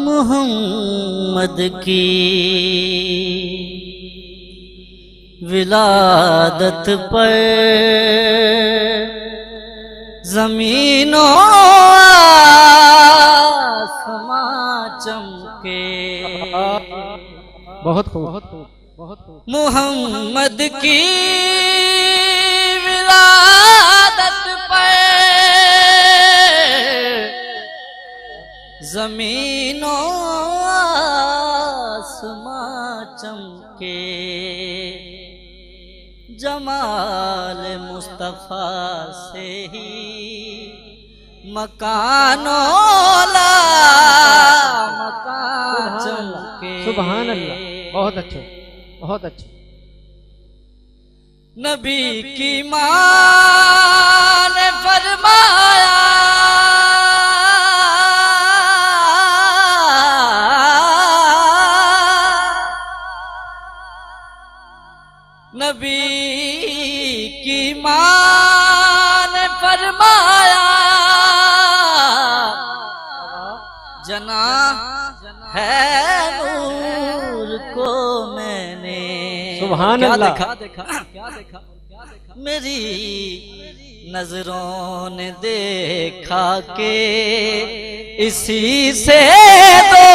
मोहम्मद की विलादत पर ज़मीनों आसमां चमके। बहुत खूब, बहुत खूब, बहुत खूब। मोहम्मद की विलादत पर ज़मीनों आसमां चमके। जमाल मुस्तफ़ा से ही मकानों ला मकान चमके। सुभान अल्लाह, बहुत अच्छे, बहुत अच्छे। नबी की मां ने फरमाया नबी की मां ने फरमाया जना है नूर को मैंने। सुभान अल्लाह। क्या देखा मेरी नजरों ने देखा के इसी से दो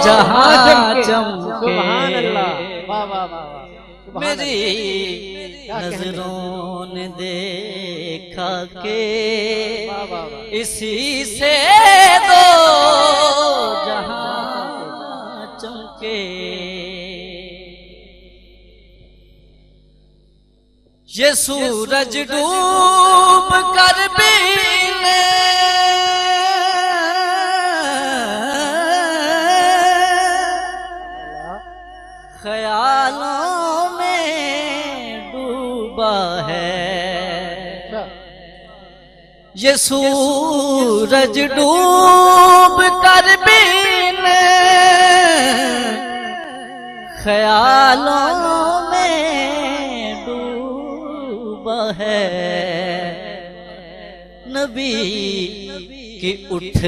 जहां चमके। सुभान अल्लाह, वाह वाह वाह। मेरी नजरों ने देखा के इसी से दो जहां चमके। ये सूरज डूब कर भी ख्यालों में डूबा है। ये सूरज डूब कर भी ख्यालों में डूबा है। नबी की उठ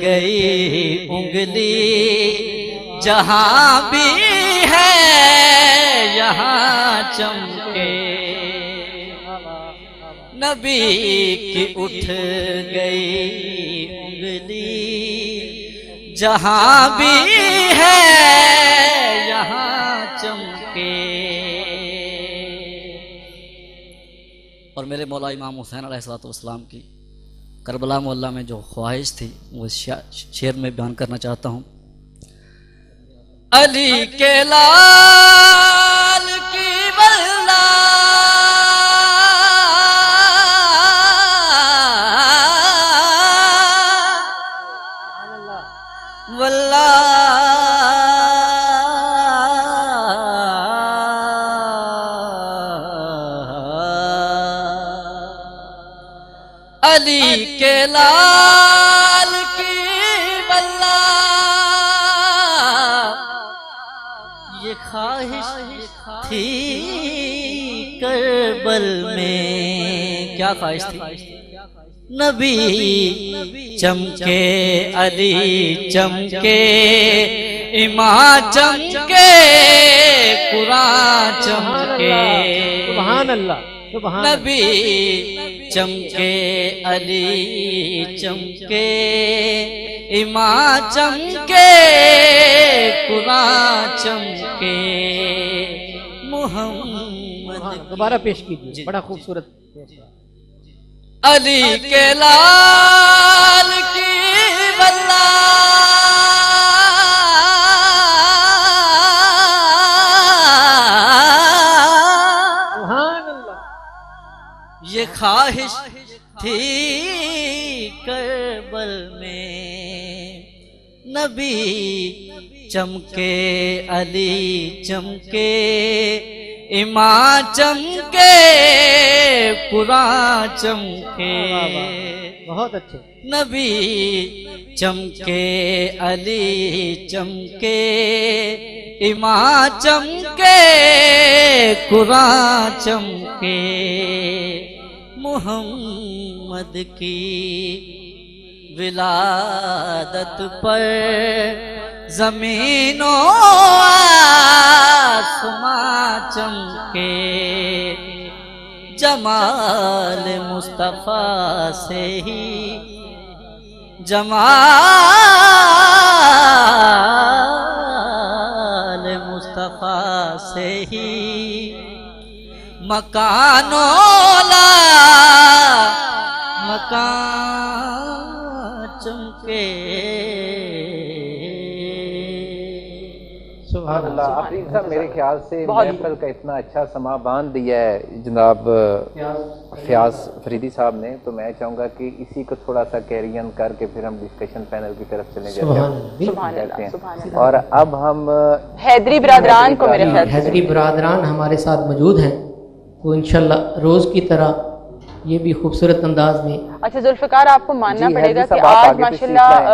गई उंगली जहां भी है यहाँ चमके। नबी की उठ गई उंगली जहां भी है यहाँ चमके। और मेरे मौला इमाम हुसैन अलैहिस्सलाम की करबला मोहल्ला में जो ख्वाहिश थी वो शेर में बयान करना चाहता हूँ। अली के लाल की वल्ला वल्ला अली के लाल की वल्ला ये ख्वाहिश थी करबल में। क्या ख्वाहिश थी? नबी चमके अली चमके इमाम चमके कुरान चमके। सुभान अल्लाह, सुभान। नबी चमके अली चमके इमाम चमके कुरान चमके। मोहम्मद दोबारा पेश कीजिए, बड़ा खूबसूरत। अली के लाल की वल्ला ये ख्वाहिश थी करबल में। नबी चमके अली चमके इमाम चमके कुरान चमके। बहुत अच्छे। नबी चमके अली चमके इमाम चमके कुरान चमके। मोहम्मद की विलादत पर ज़मीनों आसमां चमके, जमाल मुस्तफ़ा से ही जमाल मुस्तफ़ा से ही मकानोला मकान चमके। सुभान अल्लाह। अल्लाह। आफरीन साहब, मेरे ख्याल से महफिल का इतना अच्छा समा बांध दिया है जनाब फयाज फरीदी साहब ने, तो मैं चाहूँगा कि इसी को थोड़ा सा कैरियन करके फिर हम डिस्कशन पैनल की तरफ चले जाते हैं। और अब हम हैदरी बिरादरान को मेरे ख्याल से हैदरी बिरादरान हमारे साथ मौजूद हैं, तो इंशाल्लाह रोज़ की तरह ये भी खूबसूरत अंदाज में। अच्छा जुल्फ़िकार, आपको मानना जी, पड़ेगा हैदरी कि साहब, आप आज आगे तशरीफ माशाल्लाह लाएं।